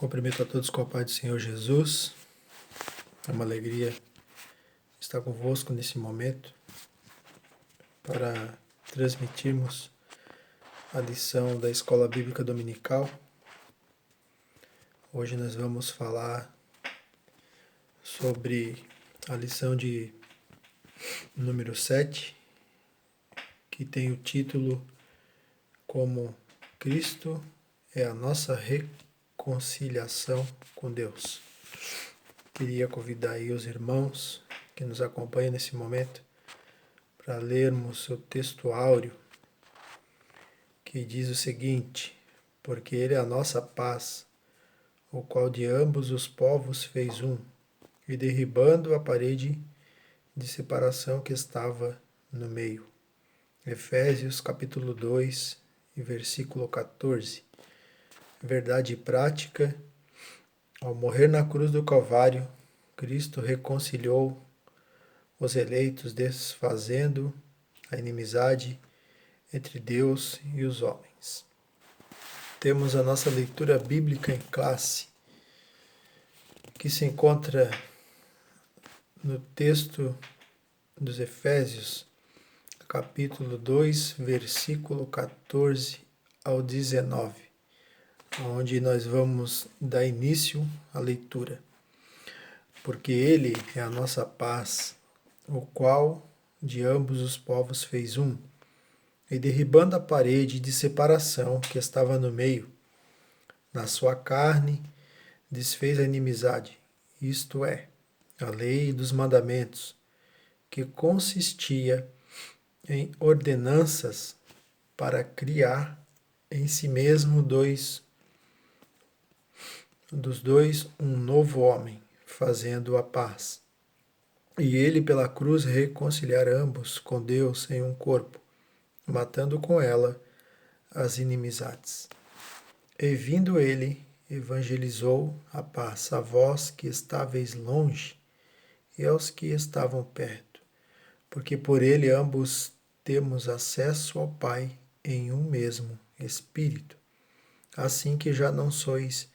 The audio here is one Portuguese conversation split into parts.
Cumprimento a todos com a paz do Senhor Jesus. É uma alegria estar convosco nesse momento para transmitirmos a lição da Escola Bíblica Dominical. Hoje nós vamos falar sobre a lição de número 7, que tem o título como Cristo é a nossa reconciliação com Deus. Queria convidar aí os irmãos que nos acompanham nesse momento para lermos o texto áureo que diz o seguinte: porque Ele é a nossa paz, o qual de ambos os povos fez um, e derribando a parede de separação que estava no meio. Efésios capítulo 2 e versículo 14. Verdade prática: ao morrer na cruz do Calvário, Cristo reconciliou os eleitos, desfazendo a inimizade entre Deus e os homens. Temos a nossa leitura bíblica em classe, que se encontra no texto dos Efésios, capítulo 2, versículo 14 ao 19, onde nós vamos dar início à leitura. Porque Ele é a nossa paz, o qual de ambos os povos fez um, e derribando a parede de separação que estava no meio, na sua carne desfez a inimizade, isto é, a lei dos mandamentos, que consistia em ordenanças para criar em si mesmo dos dois um novo homem, fazendo a paz. E ele pela cruz reconciliar ambos com Deus em um corpo, matando com ela as inimizades. E vindo ele, evangelizou a paz a vós que estáveis longe e aos que estavam perto, porque por ele ambos temos acesso ao Pai em um mesmo Espírito. Assim que já não sois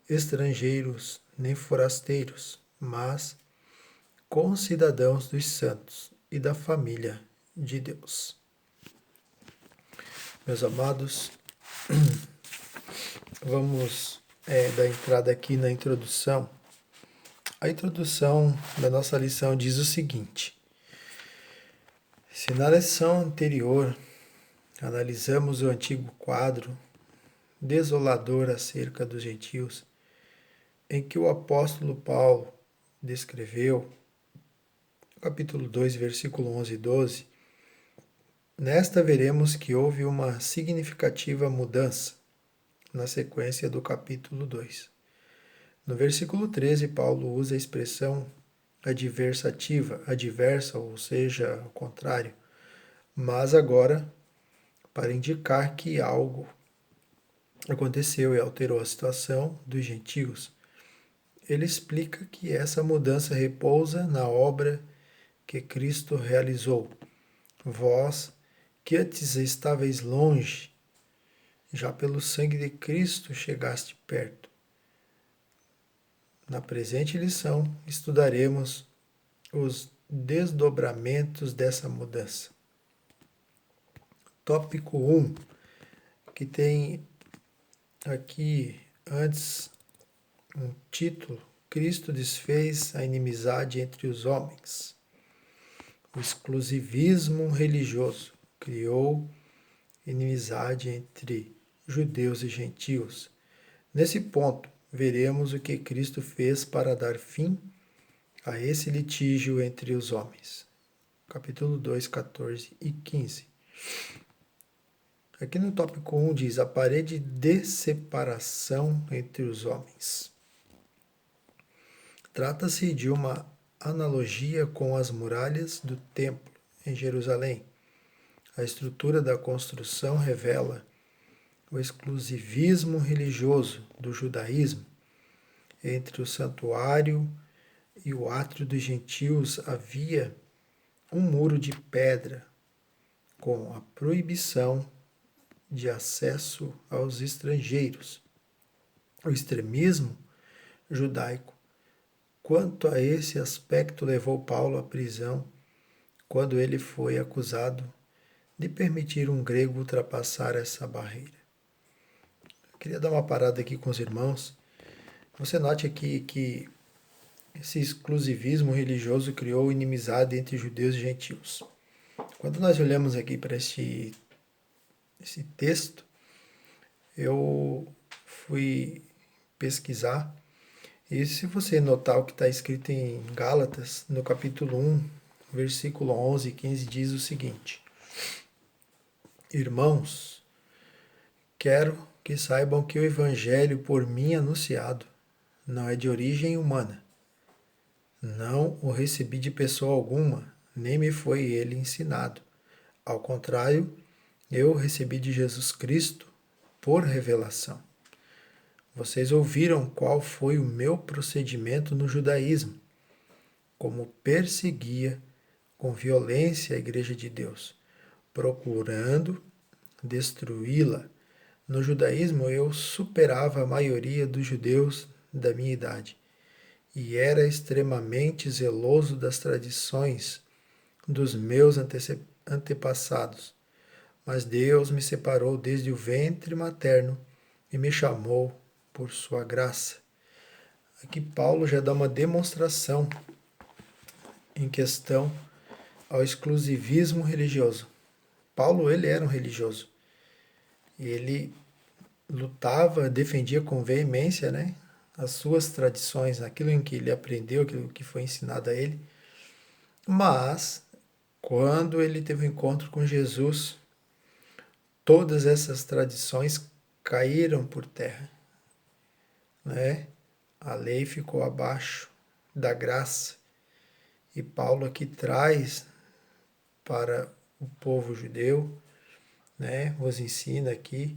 estrangeiros nem forasteiros, mas concidadãos dos santos e da família de Deus. Meus amados, vamos dar entrada aqui na introdução. A introdução da nossa lição diz o seguinte: se na lição anterior analisamos o antigo quadro desolador acerca dos gentios, em que o apóstolo Paulo descreveu, capítulo 2, versículo 11 e 12, nesta veremos que houve uma significativa mudança na sequência do capítulo 2. No versículo 13, Paulo usa a expressão adversativa, adversa, ou seja, ao contrário, mas agora para indicar que algo aconteceu e alterou a situação dos gentios. Ele explica que essa mudança repousa na obra que Cristo realizou. Vós, que antes estáveis longe, já pelo sangue de Cristo chegaste perto. Na presente lição, estudaremos os desdobramentos dessa mudança. Tópico 1, que tem aqui antes um título: Cristo desfez a inimizade entre os homens. O exclusivismo religioso criou inimizade entre judeus e gentios. Nesse ponto, veremos o que Cristo fez para dar fim a esse litígio entre os homens. Capítulo 2, 14 e 15. Aqui no tópico 1 diz: a parede de separação entre os homens. Trata-se de uma analogia com as muralhas do templo em Jerusalém. A estrutura da construção revela o exclusivismo religioso do judaísmo. Entre o santuário e o átrio dos gentios havia um muro de pedra com a proibição de acesso aos estrangeiros. o extremismo judaico. Quanto a esse aspecto, levou Paulo à prisão quando ele foi acusado de permitir um grego ultrapassar essa barreira. Eu queria dar uma parada aqui com os irmãos. Você note aqui que esse exclusivismo religioso criou inimizade entre judeus e gentios. Quando nós olhamos aqui para esse texto, eu fui pesquisar, e se você notar o que está escrito em Gálatas, no capítulo 1, versículo 11 e 15, diz o seguinte: Irmãos, quero que saibam que o evangelho por mim anunciado não é de origem humana. Não o recebi de pessoa alguma, nem me foi ele ensinado. Ao contrário, eu o recebi de Jesus Cristo por revelação. Vocês ouviram qual foi o meu procedimento no judaísmo, como perseguia com violência a Igreja de Deus, procurando destruí-la. No judaísmo eu superava a maioria dos judeus da minha idade e era extremamente zeloso das tradições dos meus antepassados. Mas Deus me separou desde o ventre materno e me chamou por sua graça. Aqui Paulo já dá uma demonstração em questão ao exclusivismo religioso. Paulo, ele era um religioso. E ele lutava, defendia com veemência, né, as suas tradições, aquilo em que ele aprendeu, aquilo que foi ensinado a ele. Mas, quando ele teve um encontro com Jesus, todas essas tradições caíram por terra, né? A lei ficou abaixo da graça. E Paulo aqui traz para o povo judeu, né, nos ensina aqui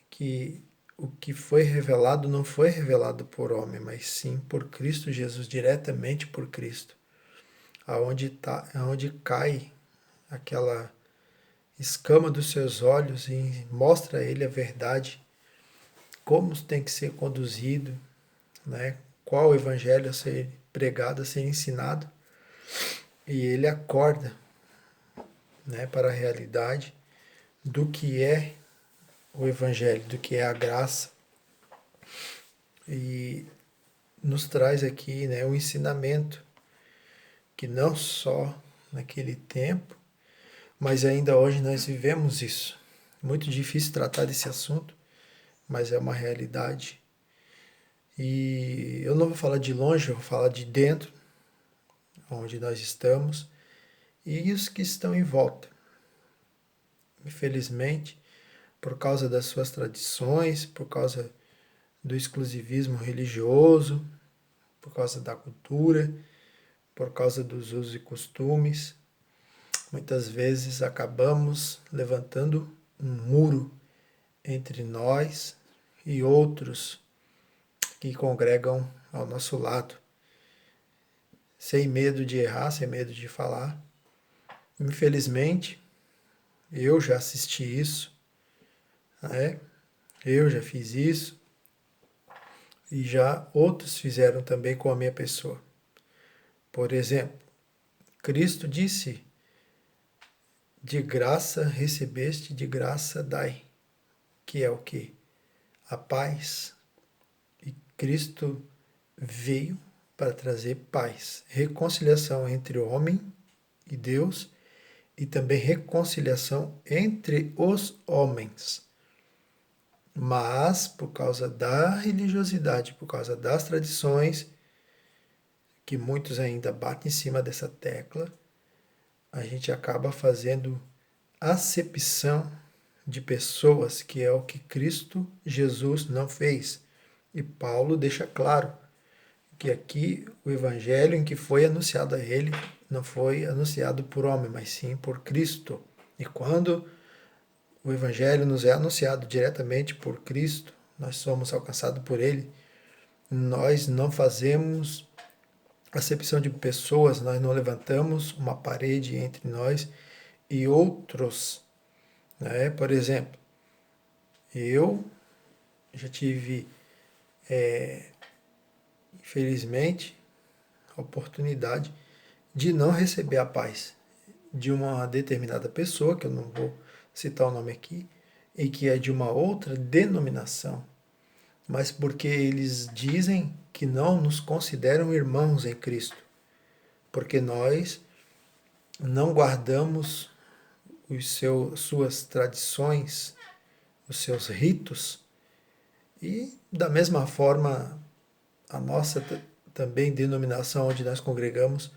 que o que foi revelado não foi revelado por homem, mas sim por Cristo Jesus, diretamente por Cristo. Aonde cai aquela escama dos seus olhos e mostra a ele a verdade, como tem que ser conduzido, né? Qual o evangelho a ser pregado, a ser ensinado. E ele acorda, né, para a realidade do que é o evangelho, do que é a graça. E nos traz aqui, né, um ensinamento que não só naquele tempo, mas ainda hoje nós vivemos isso. Muito difícil tratar desse assunto, mas é uma realidade. E eu não vou falar de longe, eu vou falar de dentro, onde nós estamos, e os que estão em volta. Infelizmente, por causa das suas tradições, por causa do exclusivismo religioso, por causa da cultura, por causa dos usos e costumes, muitas vezes acabamos levantando um muro entre nós e outros que congregam ao nosso lado, sem medo de errar, sem medo de falar. Infelizmente, eu já assisti isso, né? Eu já fiz isso e já outros fizeram também com a minha pessoa. Por exemplo, Cristo disse: de graça recebeste, de graça dai, que é o quê? A paz. E Cristo veio para trazer paz, reconciliação entre o homem e Deus e também reconciliação entre os homens. Mas, por causa da religiosidade, por causa das tradições, que muitos ainda batem em cima dessa tecla, a gente acaba fazendo acepção de pessoas, que é o que Cristo Jesus não fez. E Paulo deixa claro que aqui o evangelho em que foi anunciado a ele não foi anunciado por homem, mas sim por Cristo. E quando o evangelho nos é anunciado diretamente por Cristo, nós somos alcançados por ele, nós não fazemos acepção de pessoas, nós não levantamos uma parede entre nós e outros, né? Por exemplo, eu já tive infelizmente, a oportunidade de não receber a paz de uma determinada pessoa, que eu não vou citar o nome aqui, e que é de uma outra denominação, mas porque eles dizem que não nos consideram irmãos em Cristo, porque nós não guardamos suas tradições, os seus ritos, e da mesma forma a nossa também denominação onde nós congregamos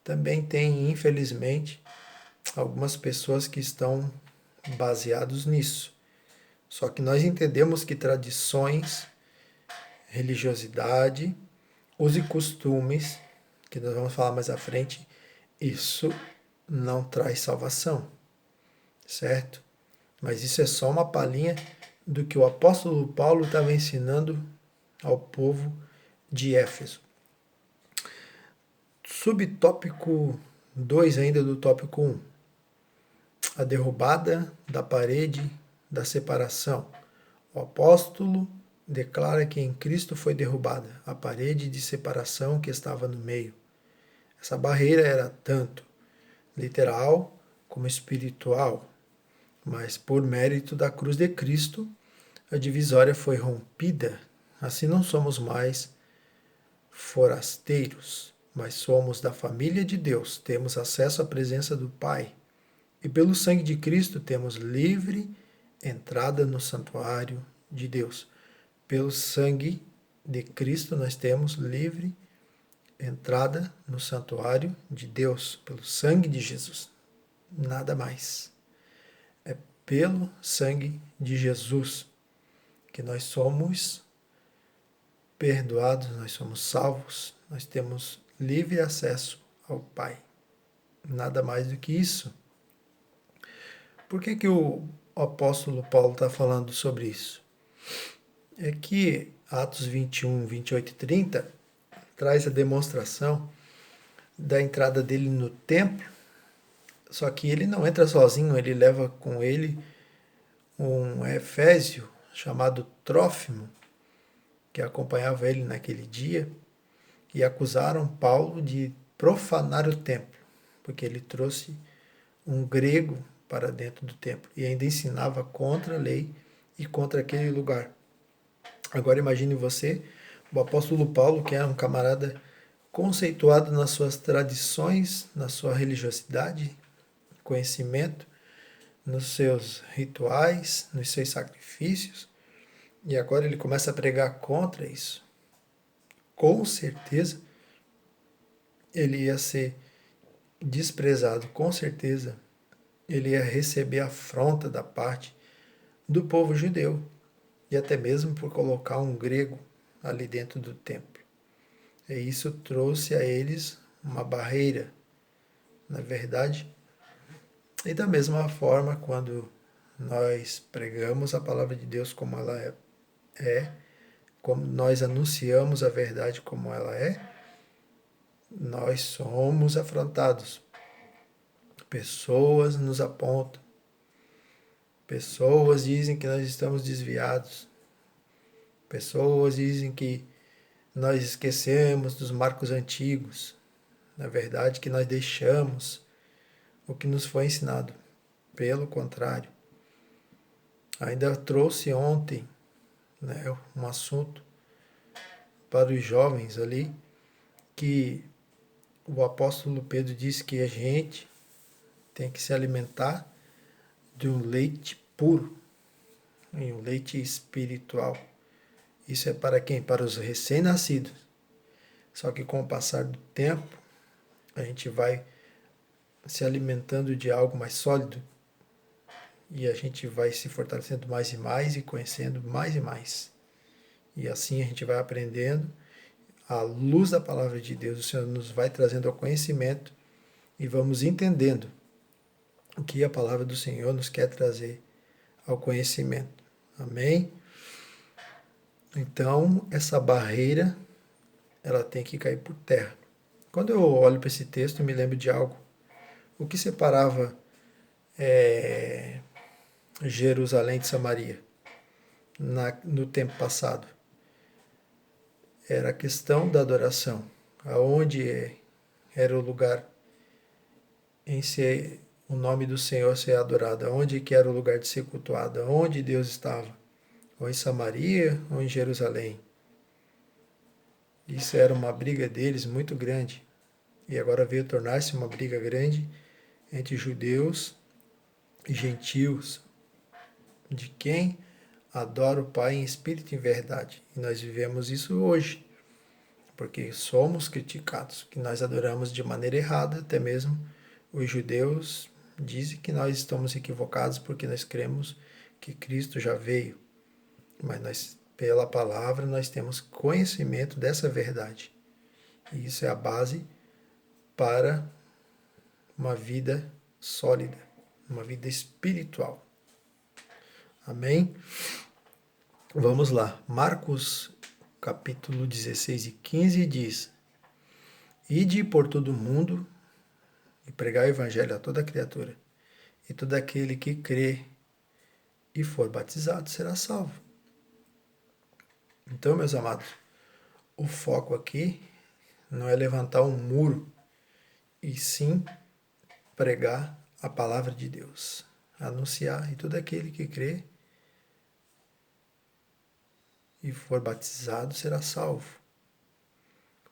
também tem, infelizmente, algumas pessoas que estão baseados nisso. Só que nós entendemos que tradições, religiosidade, usos e costumes, que nós vamos falar mais à frente, isso não traz salvação, certo? Mas isso é só uma palhinha do que o apóstolo Paulo estava ensinando ao povo de Éfeso. Subtópico 2 ainda do tópico 1. A derrubada da parede da separação. O apóstolo declara que em Cristo foi derrubada a parede de separação que estava no meio. Essa barreira era tanto literal como espiritual, mas por mérito da cruz de Cristo, a divisória foi rompida. Assim não somos mais forasteiros, mas somos da família de Deus, temos acesso à presença do Pai. E pelo sangue de Cristo temos livre entrada no santuário de Deus. Pelo sangue de Cristo nós temos livre entrada no santuário de Deus, pelo sangue de Jesus. Nada mais. É pelo sangue de Jesus que nós somos perdoados, nós somos salvos, nós temos livre acesso ao Pai. Nada mais do que isso. Por que o apóstolo Paulo está falando sobre isso? É que Atos 21, 28 e 30 traz a demonstração da entrada dele no templo, só que ele não entra sozinho, ele leva com ele um efésio chamado Trófimo, que acompanhava ele naquele dia, e acusaram Paulo de profanar o templo, porque ele trouxe um grego para dentro do templo e ainda ensinava contra a lei e contra aquele lugar. Agora imagine você, o apóstolo Paulo, que era um camarada conceituado nas suas tradições, na sua religiosidade, conhecimento, nos seus rituais, nos seus sacrifícios, e agora ele começa a pregar contra isso. Com certeza ele ia ser desprezado, com certeza ele ia receber afronta da parte do povo judeu, e até mesmo por colocar um grego ali dentro do templo. E isso trouxe a eles uma barreira, na verdade. E da mesma forma, quando nós pregamos a palavra de Deus como ela é, como nós anunciamos a verdade como ela é, nós somos afrontados. Pessoas nos apontam. Pessoas dizem que nós estamos desviados. Pessoas dizem que nós esquecemos dos marcos antigos. Na verdade, que nós deixamos o que nos foi ensinado. Pelo contrário. Ainda trouxe ontem, né, um assunto para os jovens ali, que o apóstolo Pedro disse que a gente tem que se alimentar de um leite puro, e um leite espiritual. Isso é para quem? Para os recém-nascidos. Só que com o passar do tempo, a gente vai se alimentando de algo mais sólido e a gente vai se fortalecendo mais e mais e conhecendo mais e mais. E assim a gente vai aprendendo. À luz da palavra de Deus, o Senhor nos vai trazendo ao conhecimento e vamos entendendo o que a palavra do Senhor nos quer trazer ao conhecimento. Amém? Então, essa barreira, ela tem que cair por terra. Quando eu olho para esse texto, eu me lembro de algo. O que separava Jerusalém de Samaria no tempo passado? era a questão da adoração, aonde era o lugar em ser o nome do Senhor ser adorado, aonde que era o lugar de ser cultuado, aonde Deus estava, ou em Samaria ou em Jerusalém. Isso era uma briga deles muito grande, e agora veio tornar-se uma briga grande entre judeus e gentios, de quem adora o Pai em espírito e em verdade. E nós vivemos isso hoje, porque somos criticados, que nós adoramos de maneira errada, até mesmo os judeus dizem que nós estamos equivocados porque nós cremos que Cristo já veio, mas nós, pela palavra, nós temos conhecimento dessa verdade. E isso é a base para uma vida sólida, uma vida espiritual. Amém? Vamos lá. Marcos capítulo 16 e 15 diz: Ide por todo o mundo e pregai o evangelho a toda criatura, e todo aquele que crê e for batizado será salvo. Então, meus amados, o foco aqui não é levantar um muro, e sim pregar a palavra de Deus, anunciar, e todo aquele que crê e for batizado será salvo.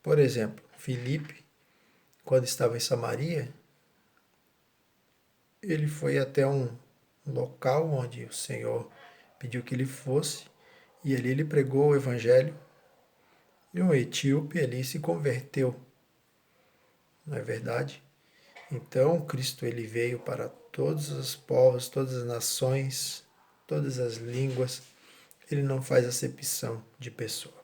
Por exemplo, Filipe, quando estava em Samaria, ele foi até um local onde o Senhor pediu que ele fosse, e ali ele pregou o evangelho, e um etíope ali se converteu. Não é verdade? Então, Cristo ele veio para todos os povos, todas as nações, todas as línguas. Ele não faz acepção de pessoa.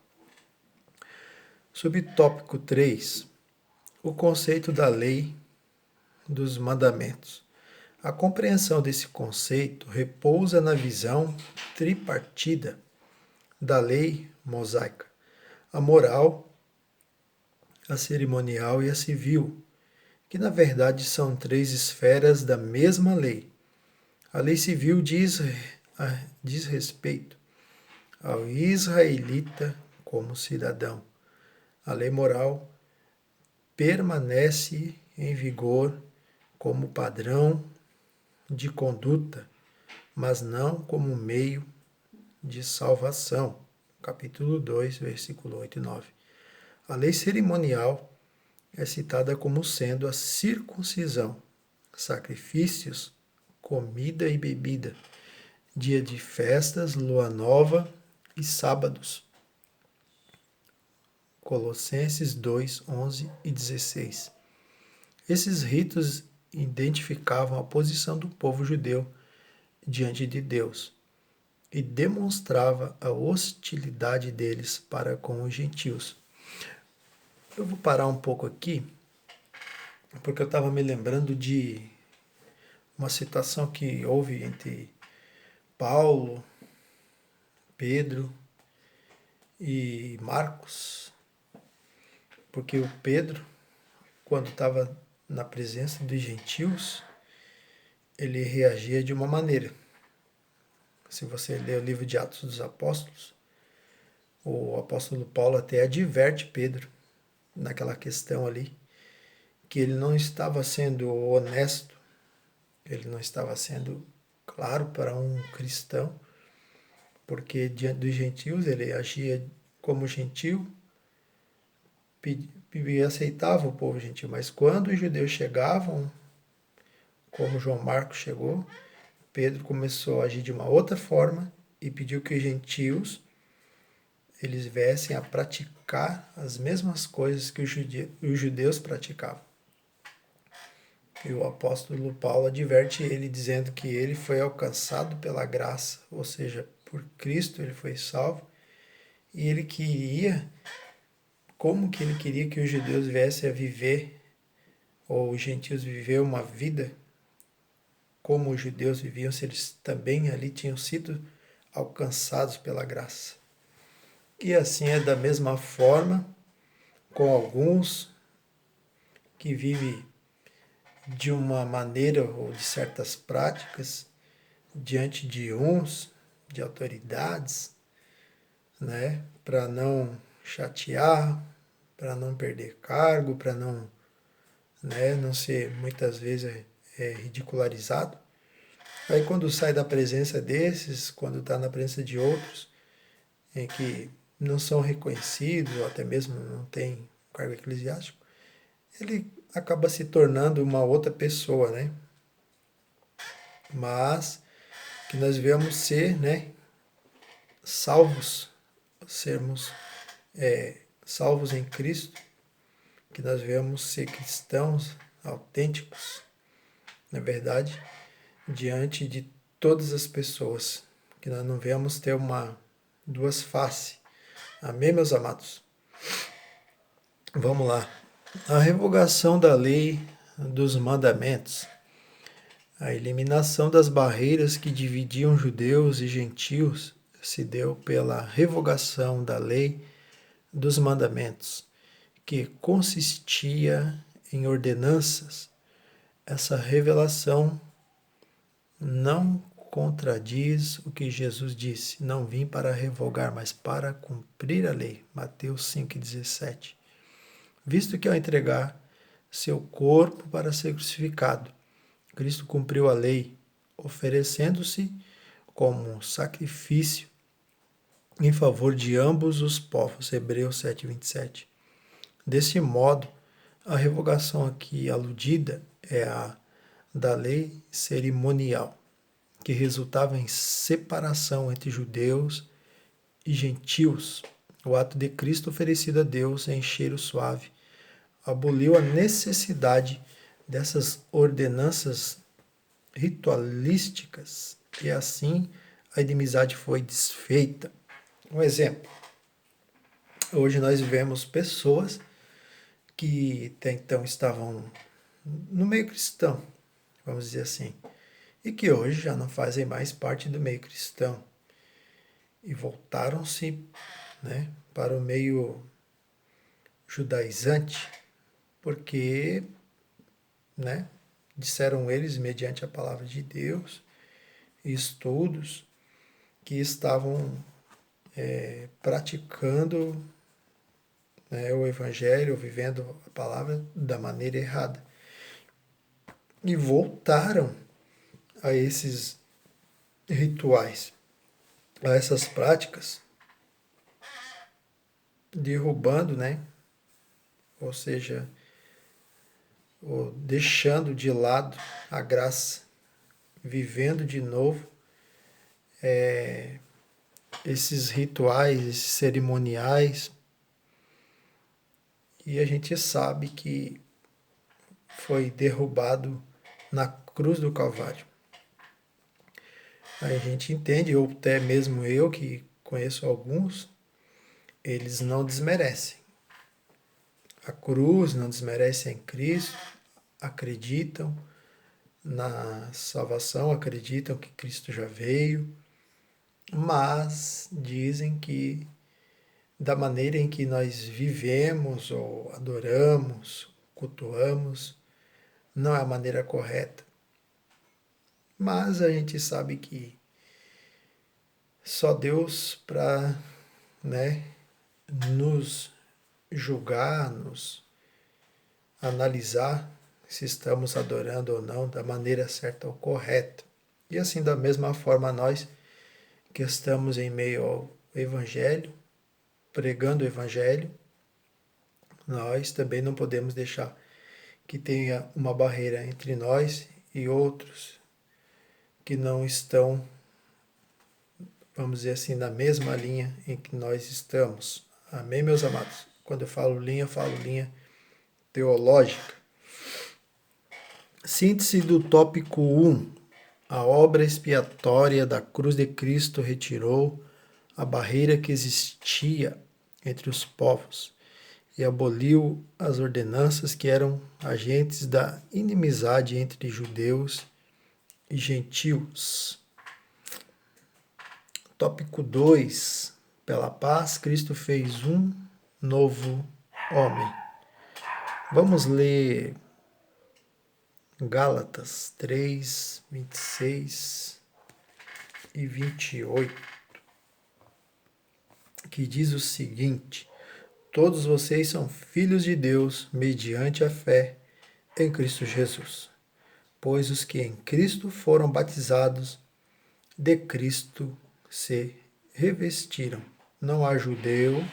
Subtópico 3. O conceito da lei dos mandamentos. A compreensão desse conceito repousa na visão tripartida da lei mosaica, a moral, a cerimonial e a civil, que na verdade são três esferas da mesma lei. A lei civil diz respeito ao israelita como cidadão. A lei moral permanece em vigor como padrão de conduta, mas não como meio de salvação. Capítulo 2, versículo 8 e 9. A lei cerimonial é citada como sendo a circuncisão, sacrifícios, comida e bebida, dia de festas, lua nova e sábados. Colossenses 2, 11 e 16. Esses ritos identificavam a posição do povo judeu diante de Deus e demonstrava a hostilidade deles para com os gentios. Eu vou parar um pouco aqui, porque eu estava me lembrando de uma situação que houve entre Paulo, Pedro e Marcos, porque o Pedro, quando estava na presença dos gentios, ele reagia de uma maneira. Se você ler o livro de Atos dos Apóstolos, o apóstolo Paulo até adverte Pedro naquela questão ali, que ele não estava sendo honesto, ele não estava sendo claro para um cristão, porque diante dos gentios ele agia como gentil, e aceitava o povo gentil, mas quando os judeus chegavam, como João Marcos chegou, Pedro começou a agir de uma outra forma e pediu que os gentios eles viessem a praticar as mesmas coisas que os judeus praticavam. E o apóstolo Paulo adverte ele dizendo que ele foi alcançado pela graça, ou seja, por Cristo ele foi salvo, e ele queria, como que ele queria que os judeus viessem a viver, ou os gentios viver uma vida como os judeus viviam, se eles também ali tinham sido alcançados pela graça. E assim é da mesma forma com alguns que vivem de uma maneira ou de certas práticas diante de uns, de autoridades, né, para não chatear, para não perder cargo, para não, né, não ser muitas vezes ridicularizado. Aí quando sai da presença desses, quando está na presença de outros, em que não são reconhecidos, ou até mesmo não tem cargo eclesiástico, ele acaba se tornando uma outra pessoa, né? Mas que nós devemos ser, né, salvos, sermos salvos em Cristo, que nós devemos ser cristãos autênticos, na verdade, diante de todas as pessoas, que nós não venhamos ter duas faces. Amém, meus amados? Vamos lá. A revogação da lei dos mandamentos, a eliminação das barreiras que dividiam judeus e gentios se deu pela revogação da lei dos mandamentos, que consistia em ordenanças. Essa revelação não contradiz o que Jesus disse: não vim para revogar, mas para cumprir a lei. Mateus 5,17. Visto que ao entregar seu corpo para ser crucificado, Cristo cumpriu a lei, oferecendo-se como sacrifício em favor de ambos os povos. Hebreus 7,27. Desse modo, a revogação aqui aludida é a da lei cerimonial, que resultava em separação entre judeus e gentios. O ato de Cristo oferecido a Deus em cheiro suave aboliu a necessidade dessas ordenanças ritualísticas e assim a inimizade foi desfeita. Um exemplo. Hoje nós vemos pessoas que até então estavam no meio cristão, vamos dizer assim, e que hoje já não fazem mais parte do meio cristão e voltaram-se, né, para o meio judaizante, porque, né, disseram eles, mediante a palavra de Deus e estudos, que estavam praticando, né, o Evangelho, vivendo a palavra da maneira errada. E voltaram a esses rituais, a essas práticas, derrubando, né, ou seja, deixando de lado a graça, vivendo de novo esses rituais, esses cerimoniais, e a gente sabe que foi derrubado na cruz do Calvário. Aí a gente entende, ou até mesmo eu que conheço alguns, eles não desmerecem a cruz, não desmerecem em Cristo, acreditam na salvação, acreditam que Cristo já veio, mas dizem que da maneira em que nós vivemos ou adoramos, cultuamos, não é a maneira correta. Mas a gente sabe que só Deus para, né, nos julgar, nos analisar se estamos adorando ou não da maneira certa ou correta. E assim, da mesma forma, nós que estamos em meio ao Evangelho, pregando o Evangelho, nós também não podemos deixar que tenha uma barreira entre nós e outros que não estão, vamos dizer assim, na mesma linha em que nós estamos. Amém, meus amados? Quando eu falo linha teológica. Síntese do tópico 1. A obra expiatória da cruz de Cristo retirou a barreira que existia entre os povos e aboliu as ordenanças que eram agentes da inimizade entre judeus e gentios. Tópico 2. Pela paz, Cristo fez um novo homem. Vamos ler Gálatas 3, 26 e 28, que diz o seguinte: todos vocês são filhos de Deus mediante a fé em Cristo Jesus. Pois os que em Cristo foram batizados, de Cristo se revestiram. Não há judeu,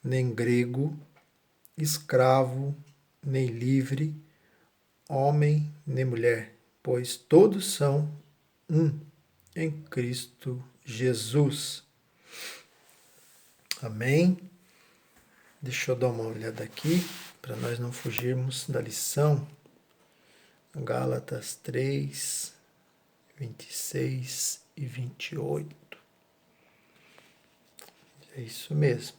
nem grego, escravo, nem livre, homem, nem mulher, pois todos são um em Cristo Jesus. Amém? Deixa eu dar uma olhada aqui, para nós não fugirmos da lição. Gálatas 3, 26 e 28. É isso mesmo.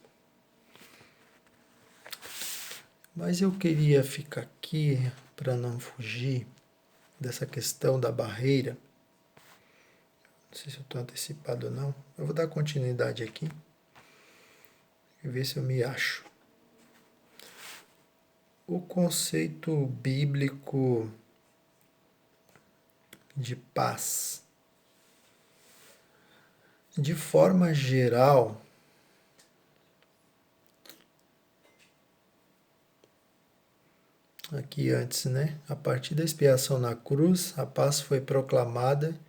Mas eu queria ficar aqui, para não fugir dessa questão da barreira. Não sei se eu estou antecipado ou não. Eu vou dar continuidade aqui e ver se eu me acho. O conceito bíblico de paz. De forma geral, aqui antes, né? A partir da expiação na cruz, a paz foi proclamada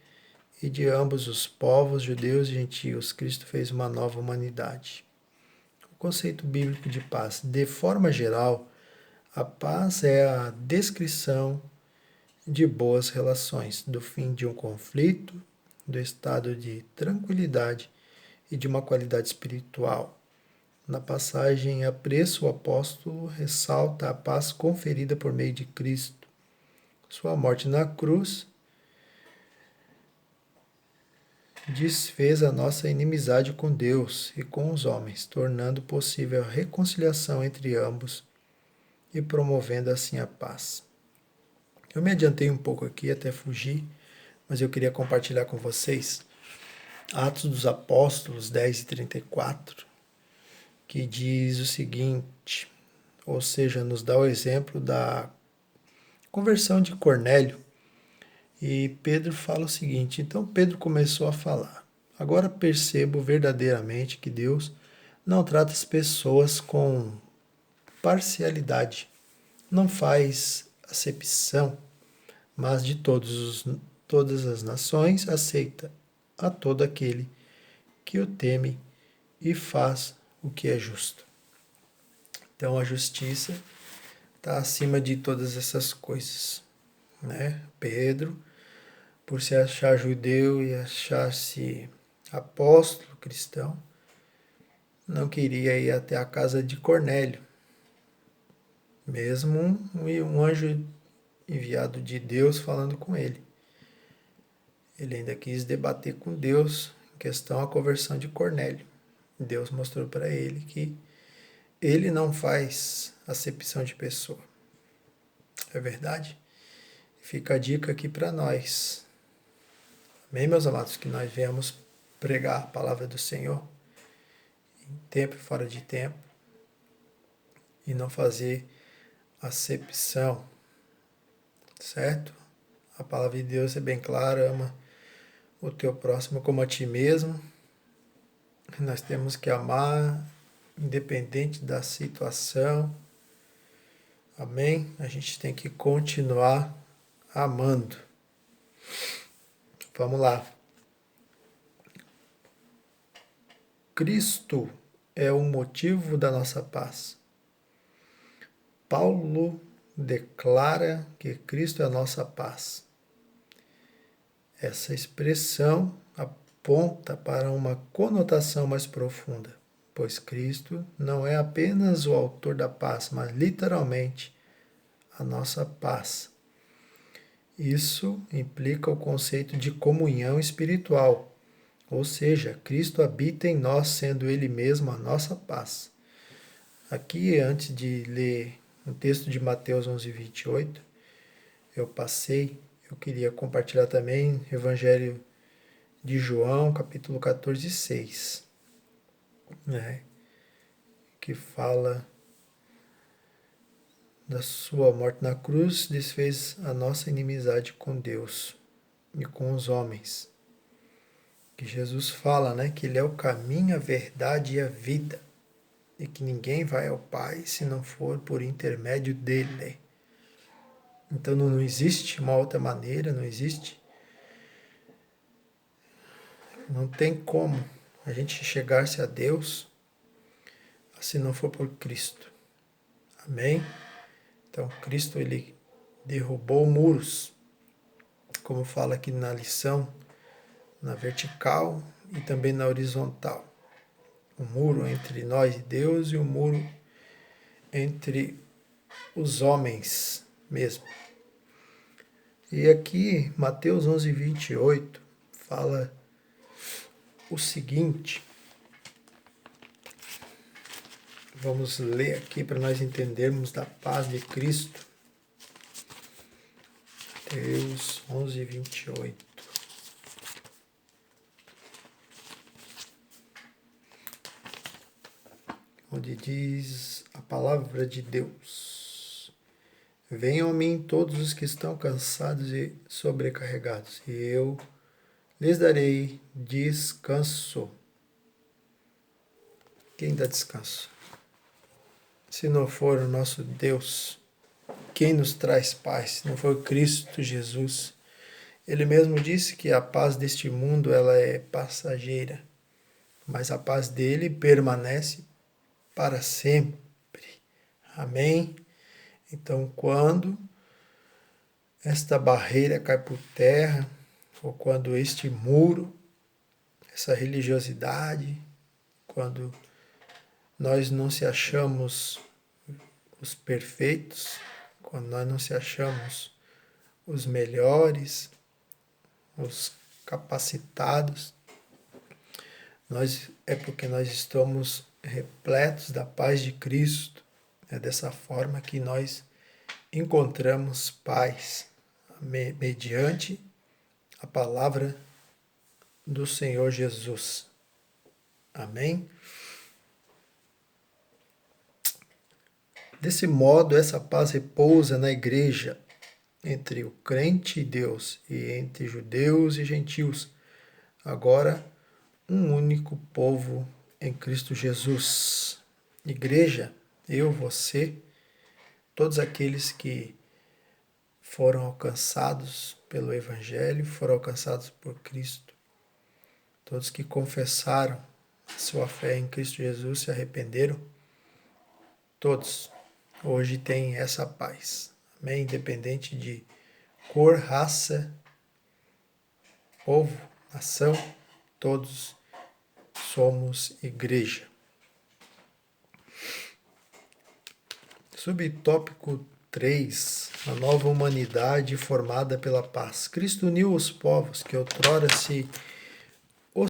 e de ambos os povos, judeus e gentios, Cristo fez uma nova humanidade. O conceito bíblico de paz, de forma geral, a paz é a descrição de boas relações, do fim de um conflito, do estado de tranquilidade e de uma qualidade espiritual. Na passagem Apreço, o apóstolo ressalta a paz conferida por meio de Cristo. Sua morte na cruz desfez a nossa inimizade com Deus e com os homens, tornando possível a reconciliação entre ambos e promovendo assim a paz. Eu me adiantei um pouco aqui, até fugir, mas eu queria compartilhar com vocês Atos dos Apóstolos 10 e 34, que diz o seguinte, ou seja, nos dá o exemplo da conversão de Cornélio. E Pedro fala o seguinte, então Pedro começou a falar, agora percebo verdadeiramente que Deus não trata as pessoas com parcialidade, não faz acepção, mas de todas as nações aceita a todo aquele que o teme e faz o que é justo. Então a justiça está acima de todas essas coisas, né? Pedro, por se achar judeu e achar-se apóstolo cristão, não queria ir até a casa de Cornélio. Mesmo um anjo enviado de Deus falando com ele. Ele ainda quis debater com Deus em questão a conversão de Cornélio. Deus mostrou para ele que ele não faz acepção de pessoa. É verdade? Fica a dica aqui para nós. Amém, meus amados? Que nós venhamos pregar a palavra do Senhor em tempo e fora de tempo e não fazer acepção, certo? A palavra de Deus é bem clara, ama o teu próximo como a ti mesmo. Nós temos que amar, independente da situação. Amém? A gente tem que continuar amando. Vamos lá. Cristo é o motivo da nossa paz. Paulo declara que Cristo é a nossa paz. Essa expressão aponta para uma conotação mais profunda, pois Cristo não é apenas o autor da paz, mas literalmente a nossa paz. Isso implica o conceito de comunhão espiritual, ou seja, Cristo habita em nós, sendo Ele mesmo a nossa paz. Aqui, antes de ler o texto de Mateus 11, 28, eu queria compartilhar também o Evangelho de João, capítulo 14, 6, né, que fala da sua morte na cruz, desfez a nossa inimizade com Deus e com os homens. Que Jesus fala, né, que Ele é o caminho, a verdade e a vida. e que ninguém vai ao Pai se não for por intermédio dele. Então não existe uma outra maneira, não tem como a gente chegar-se a Deus se não for por Cristo. Amém? Então Cristo, ele derrubou muros, como fala aqui na lição, na vertical e também na horizontal. O muro entre nós e Deus e o muro entre os homens mesmo. E aqui, Mateus 11, 28, fala o seguinte. Vamos ler aqui para nós entendermos da paz de Cristo. Mateus 11, 28. Onde diz a palavra de Deus: Venham a mim todos os que estão cansados e sobrecarregados, e eu lhes darei descanso. Quem dá descanso? Se não for o nosso Deus, quem nos traz paz? Se não for Cristo Jesus. Ele mesmo disse que a paz deste mundo ela é passageira, mas a paz dele permanece para sempre. Amém? Então, quando esta barreira cai por terra, ou quando este muro, essa religiosidade, quando nós não se achamos os perfeitos, quando nós não se achamos os melhores, os capacitados, é porque nós estamos repletos da paz de Cristo. É dessa forma que nós encontramos paz, mediante a palavra do Senhor Jesus. Amém? Desse modo, essa paz repousa na igreja, entre o crente e Deus, e entre judeus e gentios. Agora, um único povo em Cristo Jesus. Igreja, eu, você, todos aqueles que foram alcançados pelo Evangelho, foram alcançados por Cristo, todos que confessaram a sua fé em Cristo Jesus, se arrependeram, todos hoje têm essa paz. Amém? Independente de cor, raça, povo, nação, todos somos igreja. Subtópico 3. A nova humanidade formada pela paz. Cristo uniu os povos que outrora se